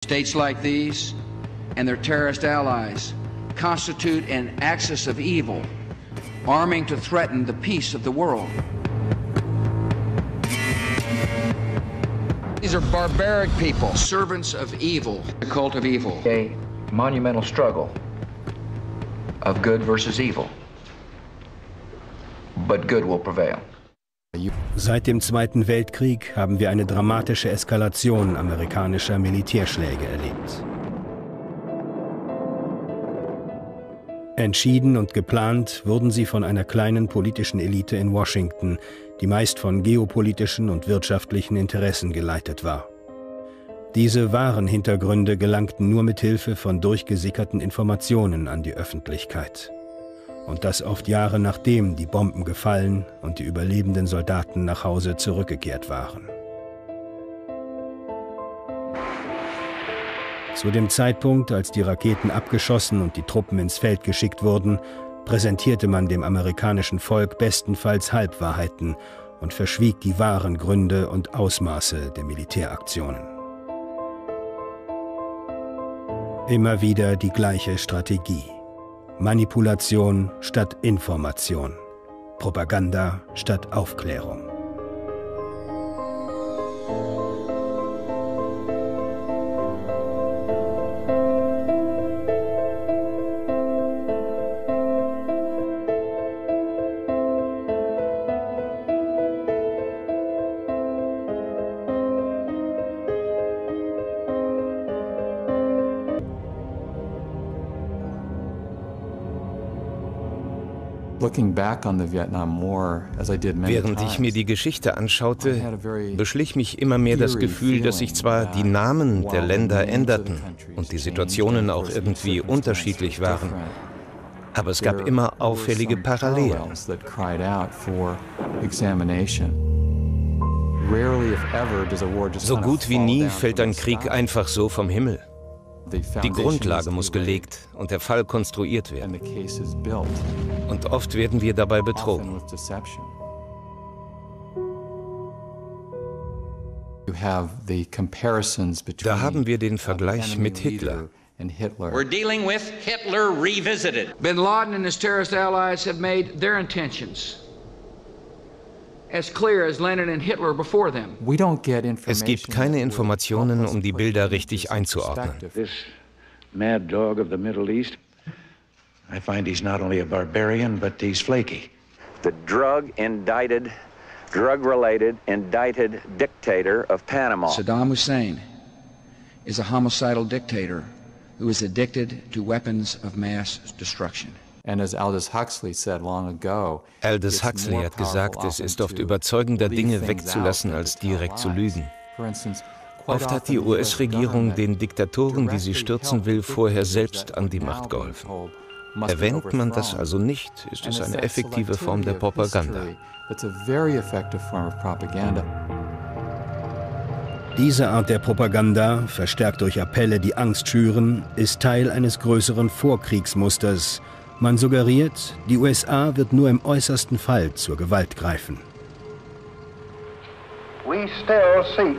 States like these and their terrorist allies constitute an axis of evil, arming to threaten the peace of the world. These are barbaric people, servants of evil, the cult of evil. A monumental struggle of good versus evil. But good will prevail. Seit dem Zweiten Weltkrieg haben wir eine dramatische Eskalation amerikanischer Militärschläge erlebt. Entschieden und geplant wurden sie von einer kleinen politischen Elite in Washington, die meist von geopolitischen und wirtschaftlichen Interessen geleitet war. Diese wahren Hintergründe gelangten nur mit Hilfe von durchgesickerten Informationen an die Öffentlichkeit. Und das oft Jahre nachdem die Bomben gefallen und die überlebenden Soldaten nach Hause zurückgekehrt waren. Zu dem Zeitpunkt, als die Raketen abgeschossen und die Truppen ins Feld geschickt wurden, präsentierte man dem amerikanischen Volk bestenfalls Halbwahrheiten und verschwieg die wahren Gründe und Ausmaße der Militäraktionen. Immer wieder die gleiche Strategie. Manipulation statt Information. Propaganda statt Aufklärung. Während ich mir die Geschichte anschaute, beschlich mich immer mehr das Gefühl, dass sich zwar die Namen der Länder änderten und die Situationen auch irgendwie unterschiedlich waren, aber es gab immer auffällige Parallelen. So gut wie nie fällt ein Krieg einfach so vom Himmel. Die Grundlage muss gelegt und der Fall konstruiert werden. Und oft werden wir dabei betrogen. Da haben wir den Vergleich mit Hitler. We're dealing with Hitler revisited. Bin Laden and his terrorist allies have made their intentions as clear as Lenin and Hitler before them. Es gibt keine Informationen, um die Bilder richtig einzuordnen. This mad dog of the Middle East, I find he's not only a barbarian, but he's flaky. The drug-related, indicted dictator of Panama. Saddam Hussein is a homicidal dictator who is addicted to weapons of mass destruction. Aldous Huxley hat gesagt, es ist oft überzeugender, Dinge wegzulassen, als direkt zu lügen. Oft hat die US-Regierung den Diktatoren, die sie stürzen will, vorher selbst an die Macht geholfen. Erwähnt man das also nicht, ist es eine effektive Form der Propaganda. Diese Art der Propaganda, verstärkt durch Appelle, die Angst schüren, ist Teil eines größeren Vorkriegsmusters. Man suggeriert, die USA wird nur im äußersten Fall zur Gewalt greifen. We still seek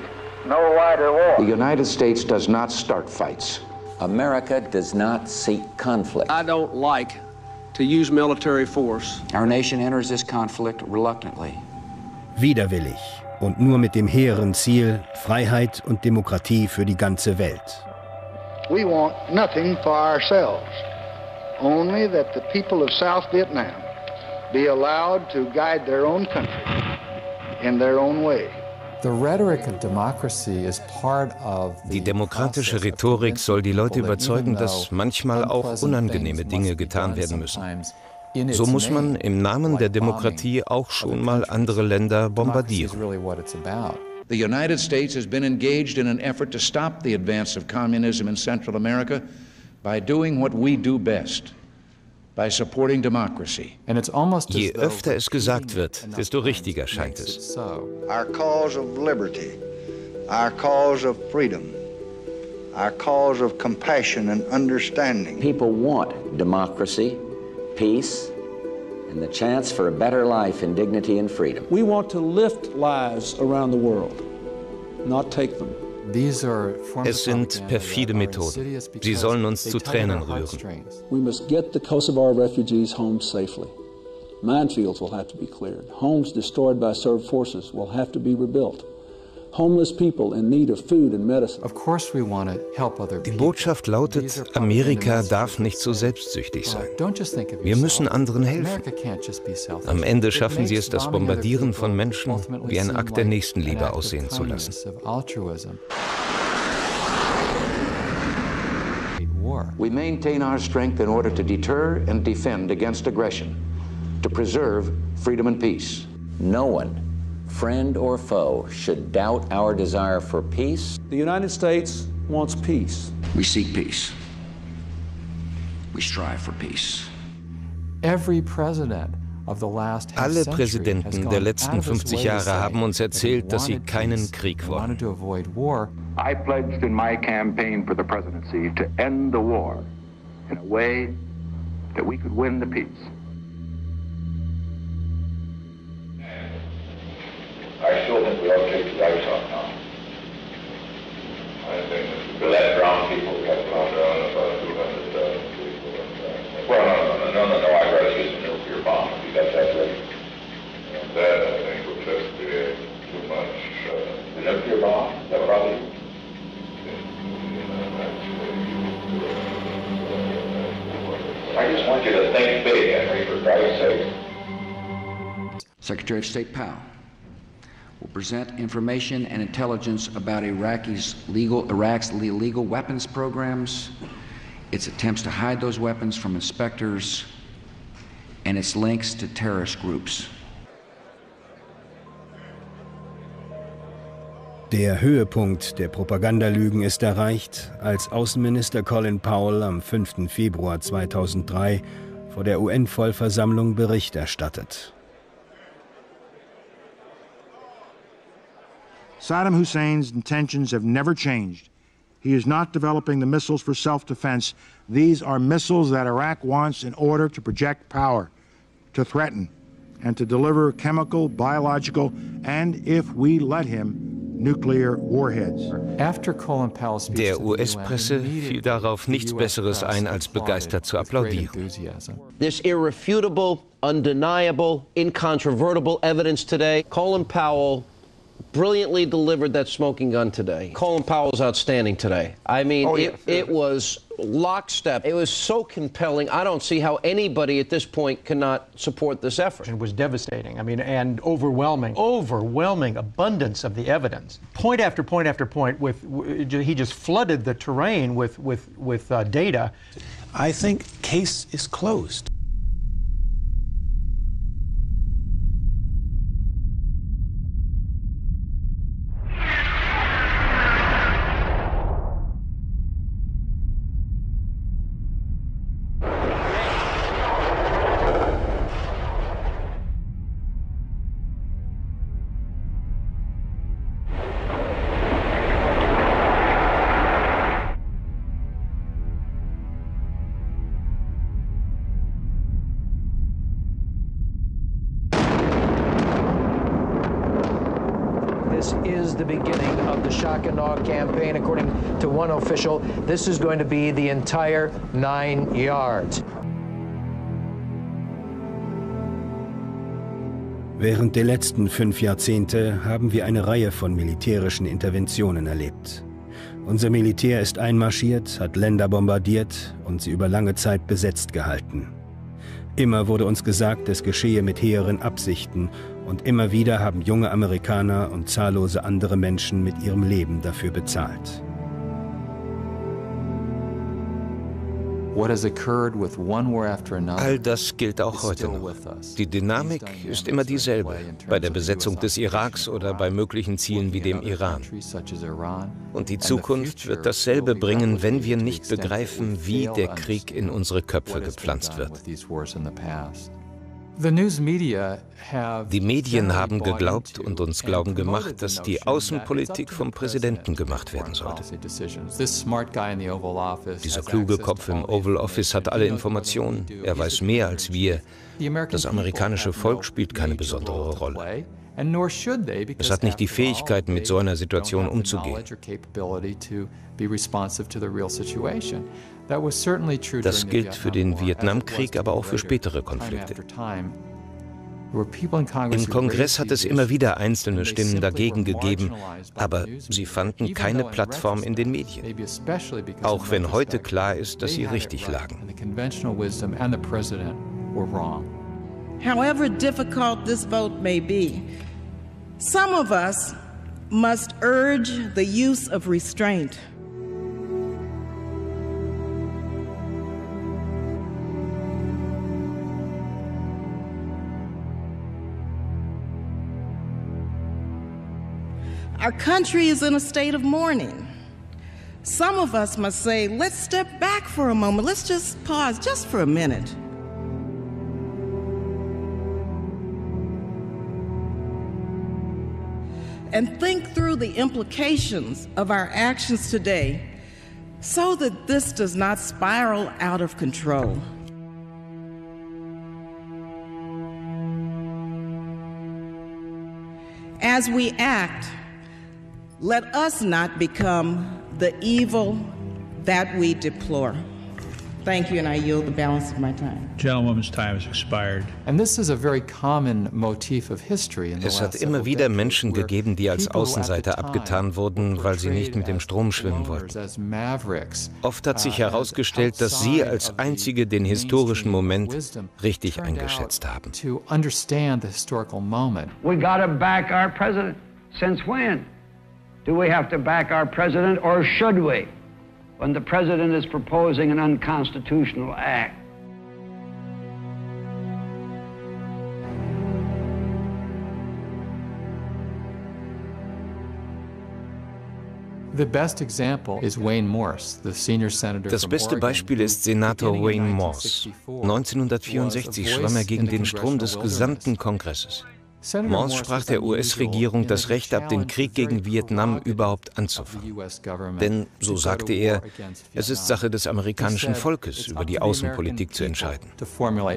no wider war. The United States does not start fights. America does not seek conflict. I don't like to use military force. Our nation enters this conflict reluctantly. Widerwillig und nur mit dem hehren Ziel, Freiheit und Demokratie für die ganze Welt. We want nothing for ourselves, only that the people of South Vietnam be allowed to guide their own country in their own way. Die demokratische Rhetorik soll die Leute überzeugen, dass manchmal auch unangenehme Dinge getan werden müssen. So muss man im Namen der Demokratie auch schon mal andere Länder bombardieren. The United States has been engaged in an effort to stop the advance of communism in Central America by doing what we do best, by supporting democracy. Je öfter es gesagt wird, desto richtiger scheint es. Our cause of liberty, our cause of freedom, our cause of compassion and understanding. People want democracy, peace, and the chance for a better life in dignity and freedom. We want to lift lives around the world, not take them. Es sind perfide Methoden. Sie sollen uns zu Tränen rühren. We must get the Kosovar refugees home safely. Minefields will have to be cleared. Homes destroyed by Serb forces will have to be rebuilt. Homeless people in need of food and medicine. Die Botschaft lautet, Amerika darf nicht so selbstsüchtig sein. Wir müssen anderen helfen. Am Ende schaffen sie es, das Bombardieren von Menschen wie ein Akt der Nächstenliebe aussehen zu lassen. We maintain our strength in order to deter and defend against aggression, to preserve freedom and peace. No one, friend or foe, should doubt our desire for peace. The United States wants peace. We seek peace. We strive for peace. Alle Präsidenten der letzten 50 Jahre haben uns erzählt, dass sie keinen Krieg wollen. I pledged in my campaign for the presidency to end the war in a way that we could win the peace. I still think we ought to take the dice off now. I think to let brown people get around about 200,000 people. Well, no, I'd rather see some nuclear bomb if you got that ready. And that, I think, would just be too much. The nuclear bomb, that probably. I just want you to think big, Henry, for Christ's sake. Secretary of State Powell will present information and intelligence about Iraq's illegal weapons programs, its attempts to hide those weapons from inspectors, and its links to terrorist groups. Der Höhepunkt der Propagandalügen ist erreicht, als Außenminister Colin Powell am 5. Februar 2003 vor der UN-Vollversammlung Bericht erstattet. Saddam Hussein's intentions have never changed. He is not developing the missiles for self-defense. These are missiles that Iraq wants in order to project power, to threaten, and to deliver chemical, biological, and, if we let him, nuclear warheads. Der US-Presse fiel darauf nichts Besseres ein, als begeistert zu applaudieren. There's irrefutable, undeniable, incontrovertible evidence today. Colin Powell brilliantly delivered that smoking gun today. Colin Powell's outstanding today. I mean, it was lockstep. It was so compelling. I don't see how anybody at this point cannot support this effort. It was devastating. I mean, and overwhelming abundance of the evidence. Point after point after point. He just flooded the terrain with data. I think case is closed. This is the beginning of the shock and awe campaign. According to one official, this is going to be the entire 9 yards. Während der letzten 5 Jahrzehnte haben wir eine Reihe von militärischen Interventionen erlebt. Unser Militär ist einmarschiert, hat Länder bombardiert und sie über lange Zeit besetzt gehalten. Immer wurde uns gesagt, es geschehe mit hehren Absichten, und immer wieder haben junge Amerikaner und zahllose andere Menschen mit ihrem Leben dafür bezahlt. All das gilt auch heute noch. Die Dynamik ist immer dieselbe, bei der Besetzung des Iraks oder bei möglichen Zielen wie dem Iran. Und die Zukunft wird dasselbe bringen, wenn wir nicht begreifen, wie der Krieg in unsere Köpfe gepflanzt wird. Die Medien haben geglaubt und uns glauben gemacht, dass die Außenpolitik vom Präsidenten gemacht werden sollte. Dieser kluge Kopf im Oval Office hat alle Informationen. Er weiß mehr als wir. Das amerikanische Volk spielt keine besondere Rolle. Es hat nicht die Fähigkeit, mit so einer Situation umzugehen. Das gilt für den Vietnamkrieg, aber auch für spätere Konflikte. Im Kongress hat es immer wieder einzelne Stimmen dagegen gegeben, aber sie fanden keine Plattform in den Medien. Auch wenn heute klar ist, dass sie richtig lagen. However difficult this vote may be, some of us must urge the use of restraint. Our country is in a state of mourning. Some of us must say, let's step back for a moment. Let's just pause just for a minute. And think through the implications of our actions today so that this does not spiral out of control. As we act, let us not become the evil that we deplore. Thank you, and I yield the balance of my time. Gentlewoman's time has expired. And this is a very common motif of history in the Es hat immer wieder Menschen gegeben, die als Außenseiter abgetan wurden, weil sie nicht mit dem Strom schwimmen wollten. Oft hat sich herausgestellt, dass sie als Einzige den historischen Moment richtig eingeschätzt haben. We gotta back our president. Since when? Do we have to back our president, or should we, when the president is proposing an unconstitutional act? The best example is Wayne Morse, the senior senator Das beste Beispiel ist Senator Wayne Morse. 1964 schwamm er gegen den Strom des gesamten Kongresses. Morse sprach der US-Regierung das Recht ab, den Krieg gegen Vietnam überhaupt anzufangen. Denn, so sagte er, es ist Sache des amerikanischen Volkes, über die Außenpolitik zu entscheiden. Senator,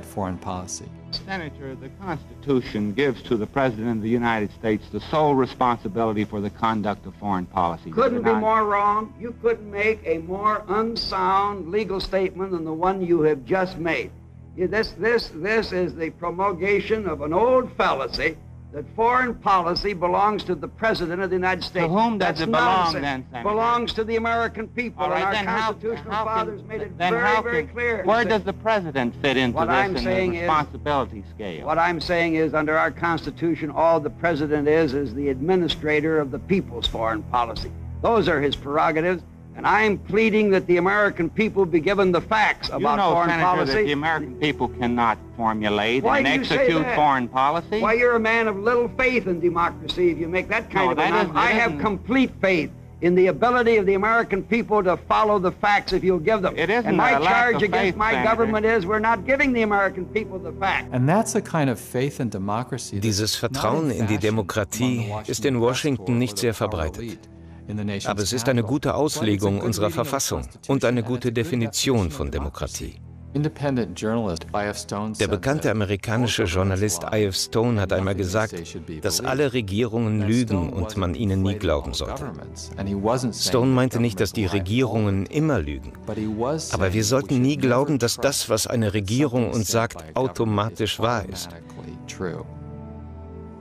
the Constitution gives to the President of the United States the sole responsibility for the conduct of foreign policy. Couldn't be more wrong. You couldn't make a more unsound legal statement than the one you have just made. This is the promulgation of an old fallacy that foreign policy belongs to the President of the United States. To whom does it belong then, Senator? Belongs to the American people, All right, and our constitutional fathers made it very clear. Where does the President fit into this in the responsibility scale? What I'm saying is, under our Constitution, all the President is the administrator of the people's foreign policy. Those are his prerogatives. And I'm pleading that the American people be given the facts about foreign Senator, policy. That the American people cannot formulate and execute foreign policy? Why, you're a man of little faith in democracy if you make that kind of announcement. I have complete faith in the ability of the American people to follow the facts if you'll give them. It isn't and my a lack charge of against faith, my Senator. government is we're not giving the American people the facts. And that's a kind of faith in democracy. Dieses Vertrauen in die Demokratie ist in Washington nicht sehr verbreitet. Aber es ist eine gute Auslegung unserer Verfassung und eine gute Definition von Demokratie. Der bekannte amerikanische Journalist I.F. Stone hat einmal gesagt, dass alle Regierungen lügen und man ihnen nie glauben sollte. Stone meinte nicht, dass die Regierungen immer lügen. Aber wir sollten nie glauben, dass das, was eine Regierung uns sagt, automatisch wahr ist.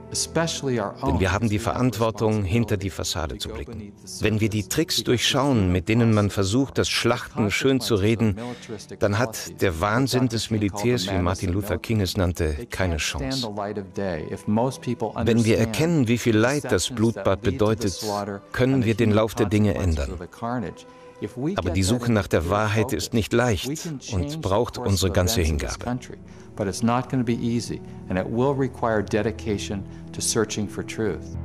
Denn wir haben die Verantwortung, hinter die Fassade zu blicken. Wenn wir die Tricks durchschauen, mit denen man versucht, das Schlachten schön zu reden, dann hat der Wahnsinn des Militärs, wie Martin Luther King es nannte, keine Chance. Wenn wir erkennen, wie viel Leid das Blutbad bedeutet, können wir den Lauf der Dinge ändern. Aber die Suche nach der Wahrheit ist nicht leicht und braucht unsere ganze Hingabe. But it's not going to be easy, and it will require dedication to searching for truth.